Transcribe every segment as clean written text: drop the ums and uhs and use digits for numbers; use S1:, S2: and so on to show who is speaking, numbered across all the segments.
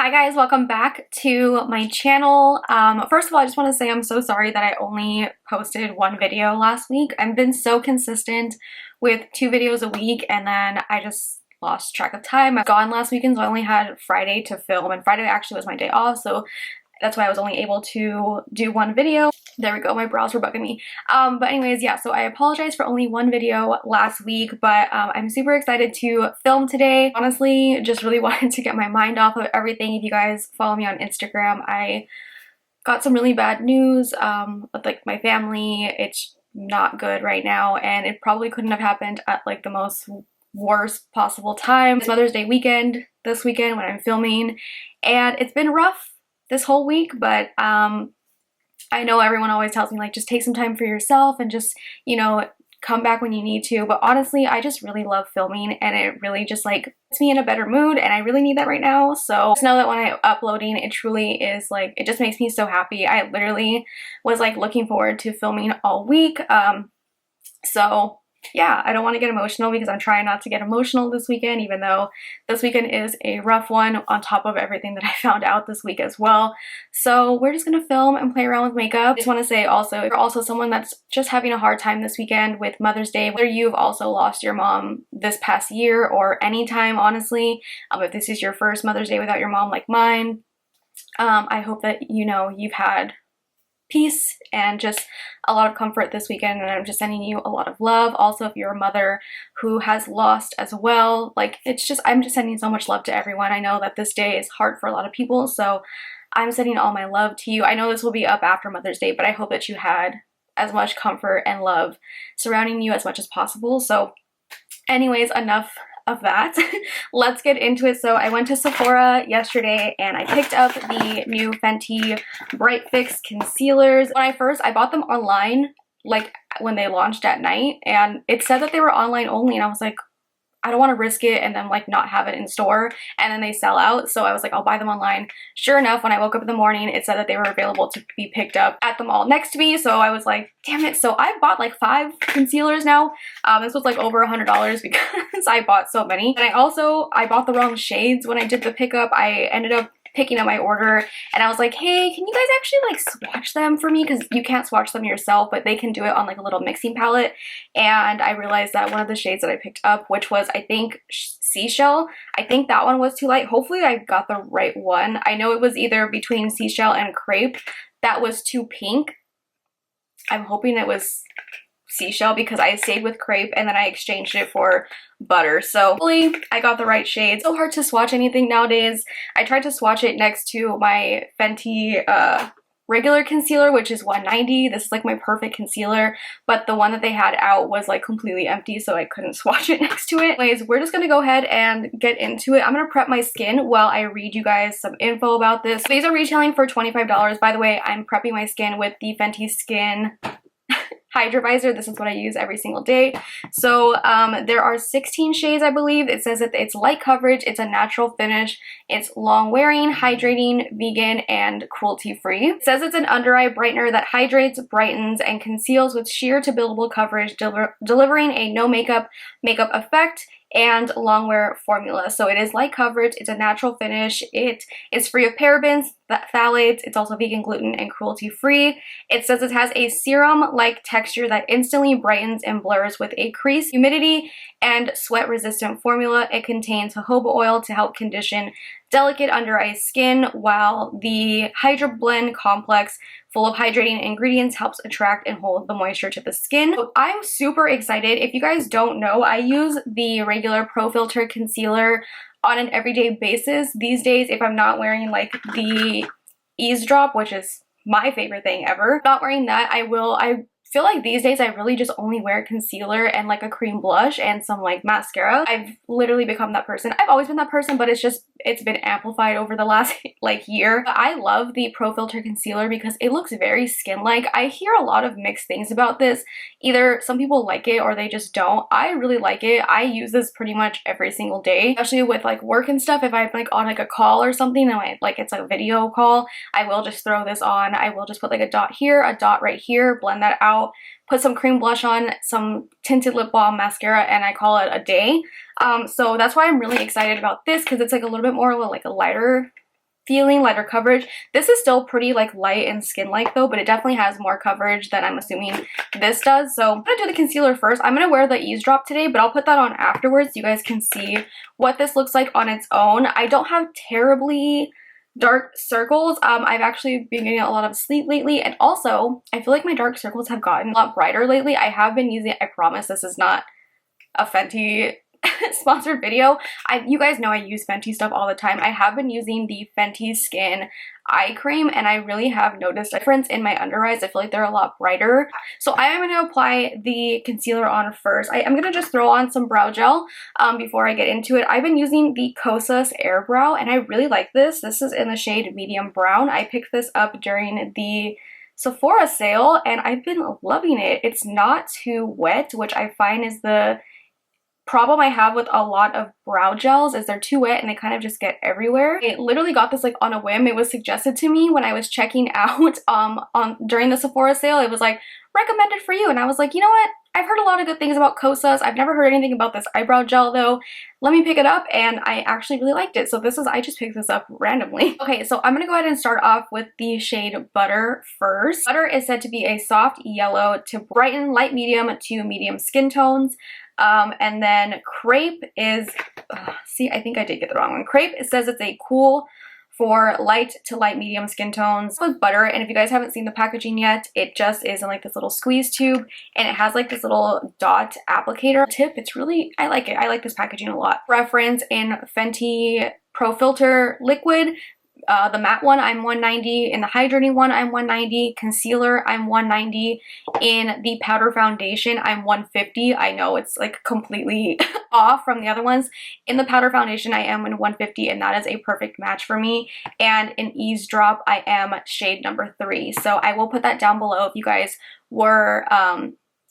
S1: Hi guys, welcome back to my channel. First of all, I just want to say I'm so sorry that I only posted one video last week. I've been so consistent with 2 videos a week and then I just lost track of time. I've gone last weekend, so I only had Friday to film, and Friday actually was my day off, so that's why I was only able to do one video. There we go, my brows were bugging me. But anyways, yeah, so I apologize for only one video last week, but I'm super excited to film today. Honestly, just really wanted to get my mind off of everything. If you guys follow me on Instagram, I got some really bad news with like my family. It's not good right now, and it probably couldn't have happened at like the most worst possible time. It's Mother's Day weekend this weekend when I'm filming, and it's been rough this whole week, but I know everyone always tells me like just take some time for yourself and just, you know, come back when you need to, but honestly I just really love filming and it really just like puts me in a better mood, and I really need that right now. So just know that when I'm uploading, it truly is like, it just makes me so happy. I literally was like looking forward to filming all week. So yeah, I don't want to get emotional because I'm trying not to get emotional this weekend, even though this weekend is a rough one on top of everything that I found out this week as well. So we're just gonna film and play around with makeup. I just want to say also, if you're also someone that's just having a hard time this weekend with Mother's Day, whether you've also lost your mom this past year or anytime, honestly, if this is your first Mother's Day without your mom like mine, I hope that, you know, you've had peace and just a lot of comfort this weekend, and I'm just sending you a lot of love. Also, if you're a mother who has lost as well, like it's just, I'm just sending so much love to everyone. I know that this day is hard for a lot of people, so I'm sending all my love to you. I know this will be up after Mother's Day, but I hope that you had as much comfort and love surrounding you as much as possible. So anyways, enough of that. Let's get into it. So I went to Sephora yesterday and I picked up the new Fenty Bright Fix concealers. When I bought them online, like when they launched at night, and it said that they were online only, and I was like, I don't want to risk it and then like not have it in store and then they sell out. So I was like, I'll buy them online. Sure enough, when I woke up in the morning, it said that they were available to be picked up at the mall next to me. So I was like, damn it. So I bought like 5 concealers now. This was like over $100 because I bought so many. And I bought the wrong shades when I did the pickup. I ended up picking up my order and I was like, hey, can you guys actually like swatch them for me, because you can't swatch them yourself, but they can do it on like a little mixing palette. And I realized that one of the shades that I picked up, which was I think Seashell, I think that one was too light. Hopefully I got the right one. I know it was either between Seashell and Crepe that was too pink. I'm hoping it was Seashell because I stayed with Crepe and then I exchanged it for butter. So hopefully I got the right shade. It's so hard to swatch anything nowadays. I tried to swatch it next to my Fenty regular concealer, which is $190. This is like my perfect concealer, but the one that they had out was like completely empty, so I couldn't swatch it next to it. Anyways, we're just gonna go ahead and get into it. I'm gonna prep my skin while I read you guys some info about this. These are retailing for $25. By the way, I'm prepping my skin with the Fenty Skin Hydra Visor. This is what I use every single day. So there are 16 shades, I believe. It says that it's light coverage, it's a natural finish, it's long wearing, hydrating, vegan, and cruelty free. It says it's an under eye brightener that hydrates, brightens, and conceals with sheer to buildable coverage, delivering a no makeup effect and long wear formula. So it is light coverage, it's a natural finish, it is free of parabens, phthalates, it's also vegan, gluten, and cruelty free. It says it has a serum like texture that instantly brightens and blurs with a crease, humidity, and sweat resistant formula. It contains jojoba oil to help condition delicate under eye skin, while the Hydra Blend complex full of hydrating ingredients helps attract and hold the moisture to the skin. So I'm super excited. If you guys don't know, I use the regular Pro Filter concealer on an everyday basis. These days, if I'm not wearing like the Eaze drop, which is my favorite thing ever, not wearing that, I feel like these days I really just only wear concealer and like a cream blush and some like mascara. I've literally become that person. I've always been that person, but it's been amplified over the last like year. But I love the Pro Filter concealer because it looks very skin-like. I hear a lot of mixed things about this. Either some people like it or they just don't. I really like it. I use this pretty much every single day, especially with like work and stuff. If I'm like on like a call or something and it's a video call, I will just throw this on. I will just put like a dot here, a dot right here, blend that out, put some cream blush on, some tinted lip balm, mascara, and I call it a day. So that's why I'm really excited about this, because it's like a little bit more like a lighter feeling, lighter coverage. This is still pretty like light and skin-like though, but it definitely has more coverage than I'm assuming this does. So I'm gonna do the concealer first. I'm gonna wear the Eaze drop today, but I'll put that on afterwards so you guys can see what this looks like on its own. I don't have terribly dark circles. I've actually been getting a lot of sleep lately, and also I feel like my dark circles have gotten a lot brighter lately. I have been using, I promise this is not a Fenty sponsored video. You guys know I use Fenty stuff all the time. I have been using the Fenty Skin eye cream, and I really have noticed a difference in my under eyes. I feel like they're a lot brighter. So I am going to apply the concealer on first. I'm going to just throw on some brow gel before I get into it. I've been using the Kosas Air Brow, and I really like this. This is in the shade medium brown. I picked this up during the Sephora sale, and I've been loving it. It's not too wet, which I find is the problem I have with a lot of brow gels, is they're too wet and they kind of just get everywhere. I literally got this like on a whim. It was suggested to me when I was checking out during the Sephora sale. It was like recommended for you, and I was like, you know what? I've heard a lot of good things about Kosas. I've never heard anything about this eyebrow gel though. Let me pick it up, and I actually really liked it. So I just picked this up randomly. Okay, so I'm gonna go ahead and start off with the shade Butter first. Butter is said to be a soft yellow to brighten light medium to medium skin tones. And then Crepe is, see, I think I did get the wrong one. Crepe, it says it's a cool for light to light medium skin tones with Butter. And if you guys haven't seen the packaging yet, it just is in like this little squeeze tube, and it has like this little dot applicator tip. It's really, I like it. I like this packaging a lot. Reference in Fenty Pro Filter Liquid. The matte one, I'm 190. In the hydrating one, I'm 190. Concealer, I'm 190. In the powder foundation, I'm 150. I know it's like completely off from the other ones. In the powder foundation, I am in 150, and that is a perfect match for me. And in Eaze drop, I am shade number 3. So I will put that down below if you guys were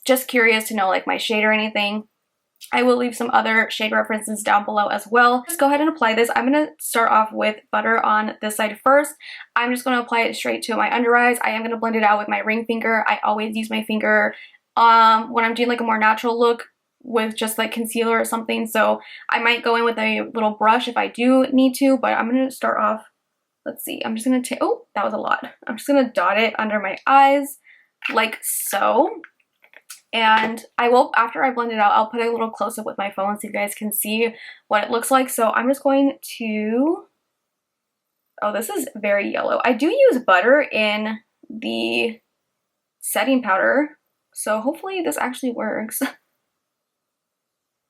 S1: just curious to know like my shade or anything. I will leave some other shade references down below as well. Just go ahead and apply this. I'm going to start off with Butter on this side first. I'm just going to apply it straight to my under eyes. I am going to blend it out with my ring finger. I always use my finger when I'm doing like a more natural look with just like concealer or something. So I might go in with a little brush if I do need to, but I'm going to start off, let's see, I'm just going to take, oh, that was a lot. I'm just going to dot it under my eyes like so. And I will, after I blend it out, I'll put a little close-up with my phone so you guys can see what it looks like. So I'm just going to, oh, this is very yellow. I do use Butter in the setting powder, so hopefully this actually works.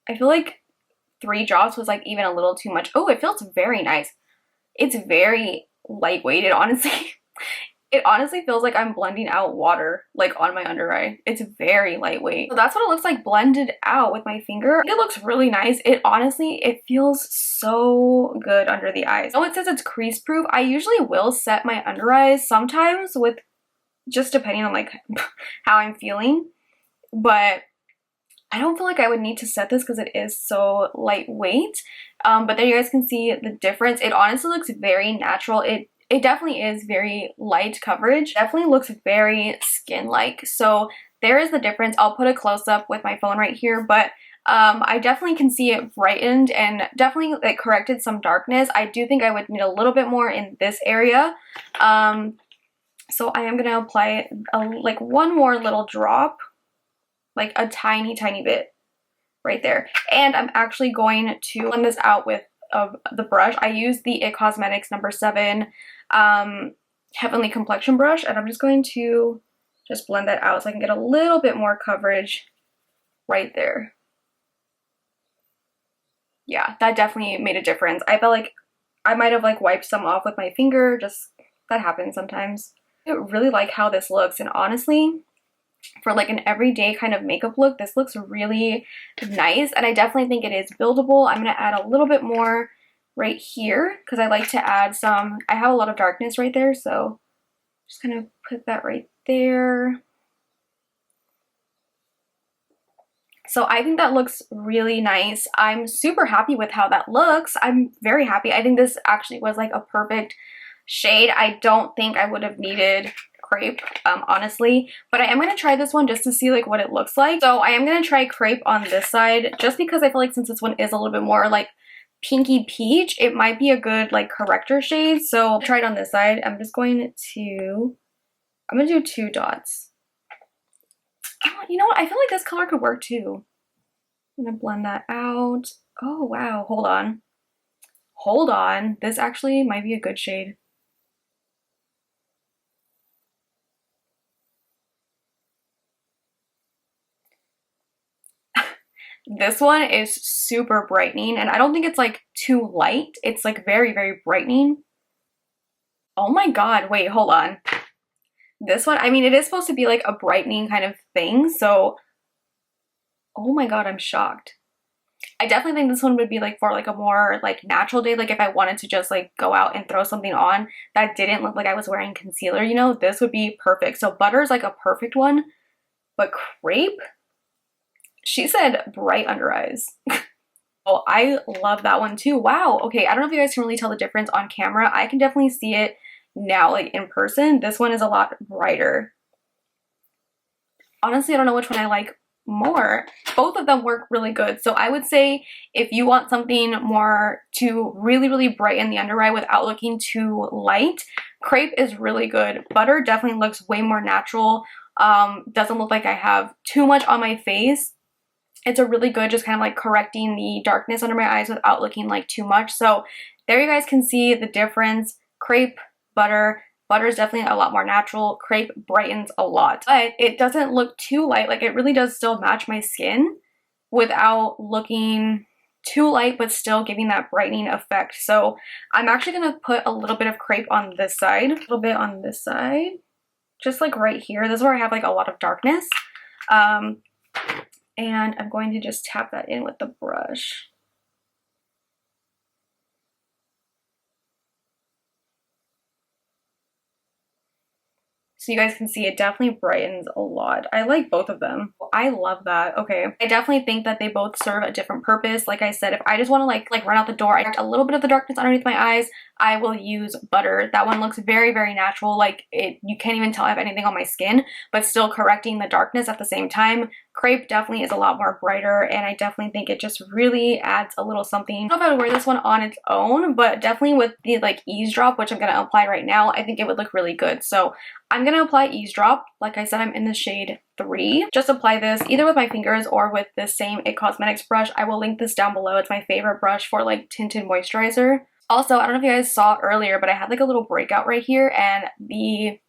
S1: I feel like 3 drops was like even a little too much. Oh, it feels very nice. It's very lightweight, it honestly feels like I'm blending out water like on my under eye. It's very lightweight. So that's what it looks like blended out with my finger. It looks really nice. It honestly, it feels so good under the eyes. Oh, it says it's crease proof. I usually will set my under eyes sometimes with, just depending on like how I'm feeling, but I don't feel like I would need to set this because it is so lightweight. But there you guys can see the difference. It honestly looks very natural. It definitely is very light coverage. Definitely looks very skin-like. So there is the difference. I'll put a close-up with my phone right here, but I definitely can see it brightened and definitely like corrected some darkness. I do think I would need a little bit more in this area. So I am going to apply like one more little drop, like a tiny, tiny bit right there. And I'm actually going to blend this out with the brush. I use the IT Cosmetics number 7 Heavenly Complexion brush, and I'm just going to just blend that out so I can get a little bit more coverage right there. Yeah, that definitely made a difference. I felt like I might have like wiped some off with my finger, just that happens sometimes. I really like how this looks, and honestly, for like an everyday kind of makeup look, this looks really nice, and I definitely think it is buildable. I'm going to add a little bit more right here because I like to add some, I have a lot of darkness right there, so just kind of put that right there. So I think that looks really nice. I'm super happy with how that looks. I'm very happy. I think this actually was like a perfect shade. I don't think I would have needed Crepe, honestly, but I am going to try this one just to see like what it looks like. So I am going to try Crepe on this side just because I feel like since this one is a little bit more like pinky peach, it might be a good like corrector shade. So I'll try it on this side. I'm gonna do 2 dots. You know what? I feel like this color could work too. I'm gonna blend that out. Oh wow, hold on. Hold on. This actually might be a good shade. This one is super brightening, and I don't think it's like too light. It's like very, very brightening. Oh my god, wait, hold on. This one, I mean, it is supposed to be like a brightening kind of thing, so oh my god, I'm shocked. I definitely think this one would be like for like a more like natural day, like if I wanted to just like go out and throw something on that didn't look like I was wearing concealer, you know, this would be perfect. So butter is like a perfect one, but crepe, she said bright under eyes. Oh, I love that one too. Wow. Okay, I don't know if you guys can really tell the difference on camera. I can definitely see it now, like in person. This one is a lot brighter. Honestly, I don't know which one I like more. Both of them work really good. So I would say if you want something more to really, really brighten the under eye without looking too light, crepe is really good. Butter definitely looks way more natural. Doesn't look like I have too much on my face. It's a really good just kind of like correcting the darkness under my eyes without looking like too much. So there you guys can see the difference. Crepe, butter. Butter is definitely a lot more natural. Crepe brightens a lot, but it doesn't look too light. Like it really does still match my skin without looking too light, but still giving that brightening effect. So I'm actually going to put a little bit of crepe on this side, a little bit on this side, just like right here. This is where I have like a lot of darkness. And I'm going to just tap that in with the brush. So you guys can see it definitely brightens a lot. I like both of them. I love that. Okay. I definitely think that they both serve a different purpose. Like I said, if I just want to like run out the door, I get a little bit of the darkness underneath my eyes, I will use butter. That one looks very, very natural. Like you can't even tell I have anything on my skin, but still correcting the darkness at the same time. Crepe definitely is a lot more brighter, and I definitely think it just really adds a little something. I don't know if I would wear this one on its own, but definitely with the like Eaze drop, which I'm going to apply right now, I think it would look really good. So I'm going to apply Eaze drop. Like I said, I'm in the shade 3. Just apply this either with my fingers or with the same IT Cosmetics brush. I will link this down below. It's my favorite brush for like tinted moisturizer. Also, I don't know if you guys saw earlier, but I had like a little breakout right here, and the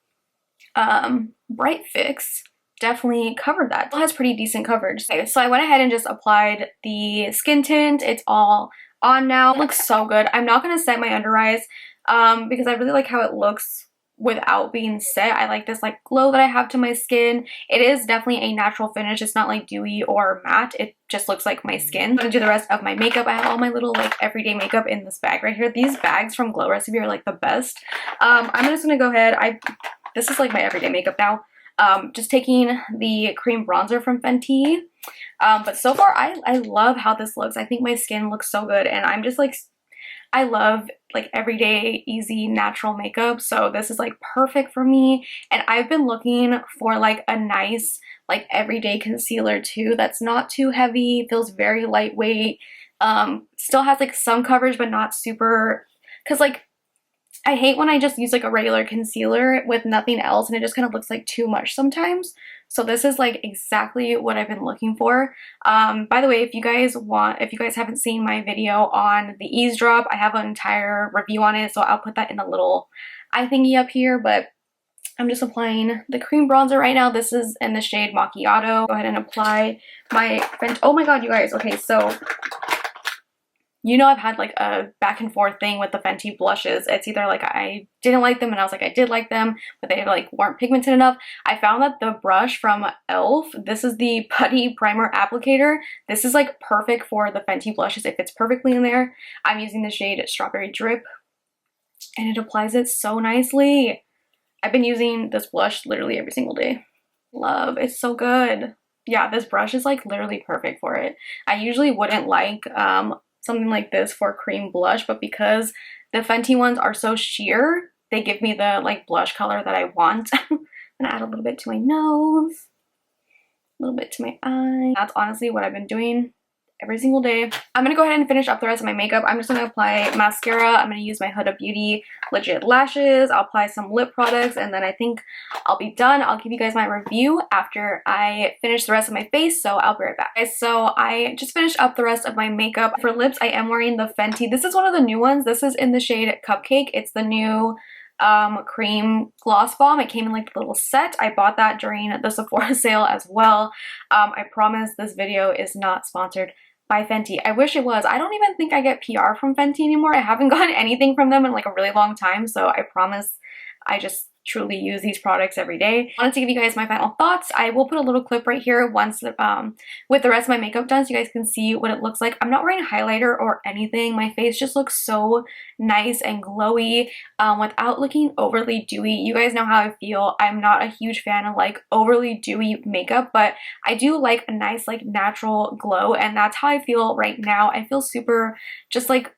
S1: Bright Fix definitely covered that. It has pretty decent coverage. Okay, so I went ahead and just applied the skin tint. It's all on now. It looks so good. I'm not going to set my under eyes because I really like how it looks without being set. I like this like glow that I have to my skin. It is definitely a natural finish. It's not like dewy or matte. It just looks like my skin. I'm gonna do the rest of my makeup. I have all my little like everyday makeup in this bag right here. These bags from Glow Recipe are like the best. I'm just gonna go ahead. This is like my everyday makeup now. Just taking the cream bronzer from Fenty. But so far I love how this looks. I think my skin looks so good, and I'm just like, I love like everyday easy natural makeup, so this is like perfect for me. And I've been looking for like a nice like everyday concealer too that's not too heavy, feels very lightweight, still has like some coverage but not super, because like I hate when I just use like a regular concealer with nothing else and it just kind of looks like too much sometimes. So this is like exactly what I've been looking for. By the way, if you guys haven't seen my video on the Eaze drop, I have an entire review on it, so I'll put that in the little eye thingy up here. But I'm just applying the cream bronzer right now. This is in the shade Macchiato. Go ahead and apply my Fenty. Oh my god, you guys. Okay, so you know I've had like a back and forth thing with the Fenty blushes. It's either like I didn't like them and I was like I did like them, but they like weren't pigmented enough. I found that the brush from e.l.f., this is the Putty Primer Applicator. This is like perfect for the Fenty blushes. It fits perfectly in there. I'm using the shade Strawberry Drip, and it applies it so nicely. I've been using this blush literally every single day. Love, it's so good. Yeah, this brush is like literally perfect for it. I usually wouldn't like something like this for cream blush, but because the Fenty ones are so sheer, they give me the like blush color that I want. I'm gonna add a little bit to my nose, a little bit to my eye. That's honestly what I've been doing every single day. I'm gonna go ahead and finish up the rest of my makeup. I'm just gonna apply mascara. I'm gonna use my Huda Beauty Legit Lashes. I'll apply some lip products, and then I think I'll be done. I'll give you guys my review after I finish the rest of my face, so I'll be right back. Okay, so I just finished up the rest of my makeup. For lips, I am wearing the Fenty. This is one of the new ones. This is in the shade Cupcake. It's the new cream gloss bomb. It came in like the little set. I bought that during the Sephora sale as well. I promise this video is not sponsored by Fenty. I wish it was. I don't even think I get PR from Fenty anymore. I haven't gotten anything from them in like a really long time, so I promise I just truly use these products every day. I wanted to give you guys my final thoughts. I will put a little clip right here once with the rest of my makeup done so you guys can see what it looks like. I'm not wearing highlighter or anything. My face just looks so nice and glowy without looking overly dewy. You guys know how I feel. I'm not a huge fan of like overly dewy makeup, but I do like a nice like natural glow, and that's how I feel right now. I feel super just like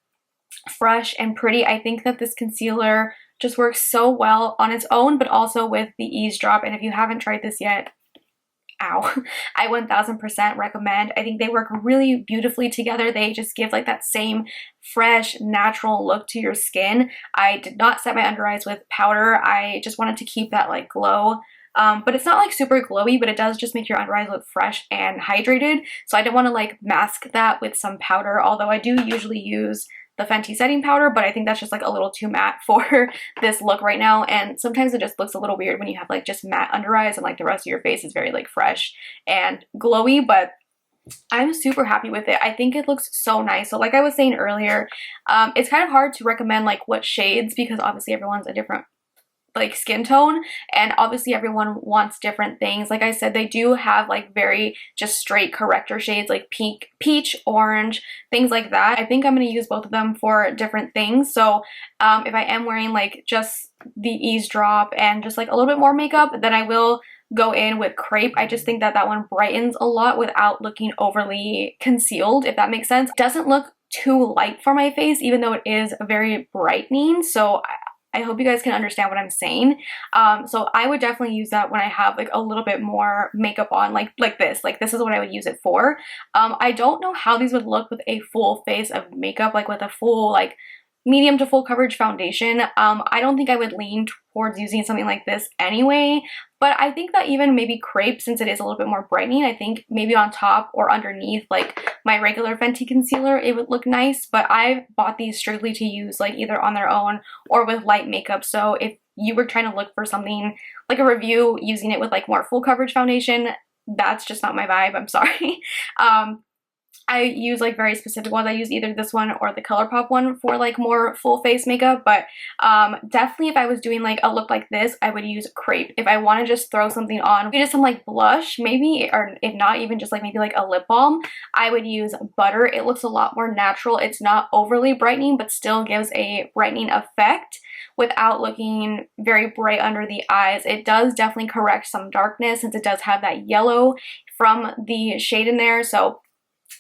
S1: fresh and pretty. I think that this concealer just works so well on its own, but also with the Eaze drop. And if you haven't tried this yet, ow, I 1000% recommend. I think they work really beautifully together. They just give like that same fresh, natural look to your skin. I did not set my under eyes with powder. I just wanted to keep that like glow. But it's not like super glowy, but it does just make your under eyes look fresh and hydrated. So I didn't want to like mask that with some powder, although I do usually use the Fenty setting powder, but I think that's just like a little too matte for this look right now, and sometimes it just looks a little weird when you have like just matte under eyes and like the rest of your face is very like fresh and glowy. But I'm super happy with it. I think it looks so nice. So like I was saying earlier, it's kind of hard to recommend like what shades, because obviously everyone's a different like skin tone, and obviously everyone wants different things. Like I said, they do have like very just straight corrector shades like pink, peach, orange, things like that. I think I'm going to use both of them for different things. So if I am wearing like just the Eaze drop and just like a little bit more makeup, then I will go in with Crepe. I just think that that one brightens a lot without looking overly concealed, if that makes sense. It doesn't look too light for my face, even though it is very brightening. So I hope you guys can understand what I'm saying. So I would definitely use that when I have like a little bit more makeup on, like this. Like this is what I would use it for. I don't know how these would look with a full face of makeup, like with a full like medium to full coverage foundation. I don't think I would lean towards using something like this anyway, but I think that even maybe Crepe, since it is a little bit more brightening, I think maybe on top or underneath like my regular Fenty concealer, it would look nice. But I bought these strictly to use like either on their own or with light makeup. So if you were trying to look for something like a review using it with like more full coverage foundation, that's just not my vibe. I'm sorry. I use like very specific ones. I use either this one or the Colourpop one for like more full face makeup, but definitely if I was doing like a look like this, I would use Crepe. If I want to just throw something on, maybe just some like blush maybe, or if not even just like maybe like a lip balm, I would use Butter. It looks a lot more natural. It's not overly brightening, but still gives a brightening effect without looking very bright under the eyes. It does definitely correct some darkness since it does have that yellow from the shade in there. So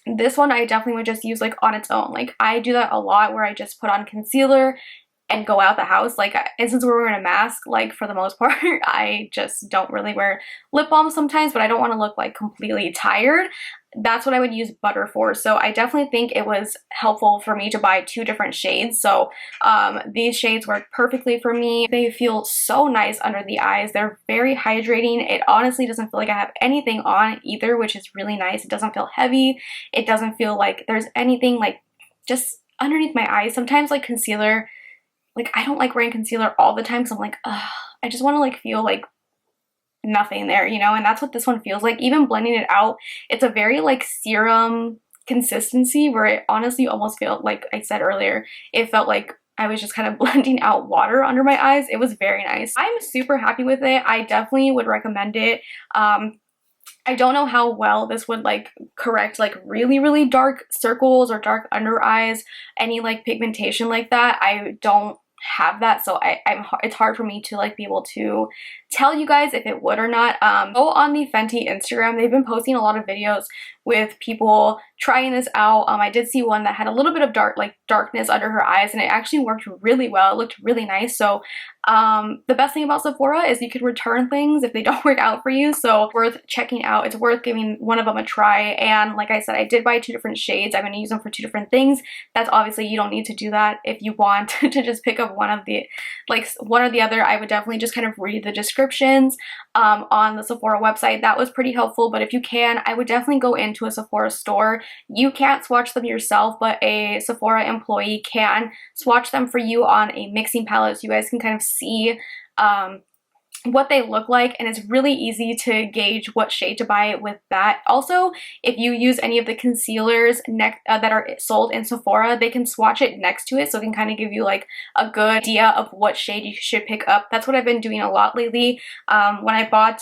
S1: this one I definitely would just use like on its own. Like I do that a lot where I just put on concealer and go out the house. Like, and since we're wearing a mask, like for the most part, I just don't really wear lip balm sometimes, but I don't want to look like completely tired. That's what I would use Butter for. So I definitely think it was helpful for me to buy two different shades. So these shades work perfectly for me. They feel so nice under the eyes. They're very hydrating. It honestly doesn't feel like I have anything on either, which is really nice. It doesn't feel heavy. It doesn't feel like there's anything like just underneath my eyes. Sometimes like concealer, like I don't like wearing concealer all the time because I'm like, ugh, I just want to like feel like nothing there, you know, and that's what this one feels like. Even blending it out, it's a very like serum consistency where it honestly almost felt like I said earlier, it felt like I was just kind of blending out water under my eyes. It was very nice. I'm super happy with it. I definitely would recommend it. I don't know how well this would like correct like really dark circles or dark under eyes, any like pigmentation like that. I don't have that, so it's hard for me to like be able to tell you guys if it would or not. Go on the Fenty Instagram. They've been posting a lot of videos with people trying this out. I did see one that had a little bit of darkness under her eyes, and it actually worked really well. It looked really nice. So the best thing about Sephora is you can return things if they don't work out for you, so it's worth checking out. It's worth giving one of them a try. And like I said, I did buy 2 different shades. I'm going to use them for 2 different things. That's obviously, you don't need to do that. If you want to just pick up one or the other, I would definitely just kind of read the descriptions on the Sephora website. That was pretty helpful. But if you can, I would definitely go into a Sephora store. You can't swatch them yourself, but a Sephora employee can swatch them for you on a mixing palette, so you guys can kind of see what they look like, and it's really easy to gauge what shade to buy with that. Also, if you use any of the concealers that are sold in Sephora, they can swatch it next to it, so it can kind of give you like a good idea of what shade you should pick up. That's what I've been doing a lot lately. When I bought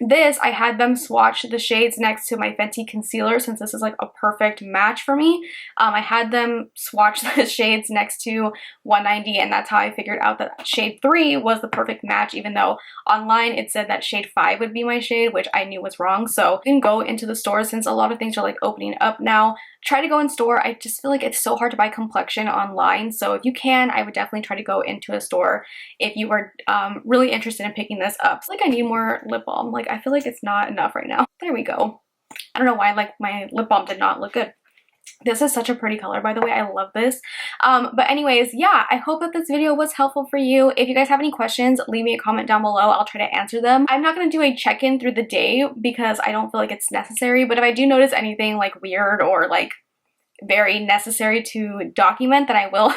S1: this, I had them swatch the shades next to my Fenty concealer, since this is like a perfect match for me. I had them swatch the shades next to 190, and that's how I figured out that shade 3 was the perfect match, even though online it said that shade 5 would be my shade, which I knew was wrong. So you can go into the store, since a lot of things are like opening up now. Try to go in store. I just feel like it's so hard to buy complexion online, so if you can, I would definitely try to go into a store if you are really interested in picking this up. It's like I need more lip balm. Like, I feel like it's not enough right now. There we go. I don't know why, like, my lip balm did not look good. This is such a pretty color, by the way. I love this. But anyways, yeah, I hope that this video was helpful for you. If you guys have any questions, leave me a comment down below. I'll try to answer them. I'm not going to do a check-in through the day because I don't feel like it's necessary, but if I do notice anything like weird or like very necessary to document, then I will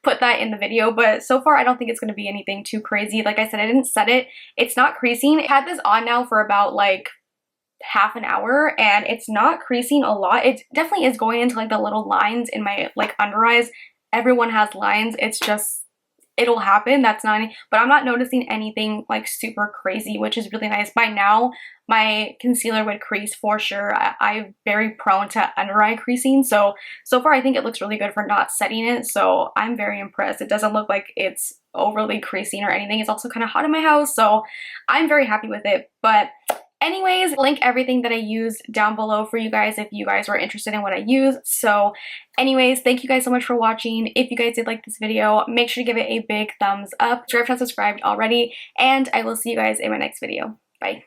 S1: put that in the video. But so far, I don't think it's going to be anything too crazy. Like I said, I didn't set it. It's not creasing. I had this on now for about like half an hour, and it's not creasing a lot. It definitely is going into like the little lines in my like under eyes. Everyone has lines. It's just, it'll happen. That's not any, but I'm not noticing anything like super crazy, which is really nice. By now, my concealer would crease for sure. I'm very prone to under eye creasing, so far I think it looks really good for not setting it, so I'm very impressed. It doesn't look like it's overly creasing or anything. It's also kind of hot in my house, so I'm very happy with it. But anyways, link everything that I use down below for you guys if you guys were interested in what I use. So anyways, thank you guys so much for watching. If you guys did like this video, make sure to give it a big thumbs up. Subscribe if not subscribed already, and I will see you guys in my next video. Bye.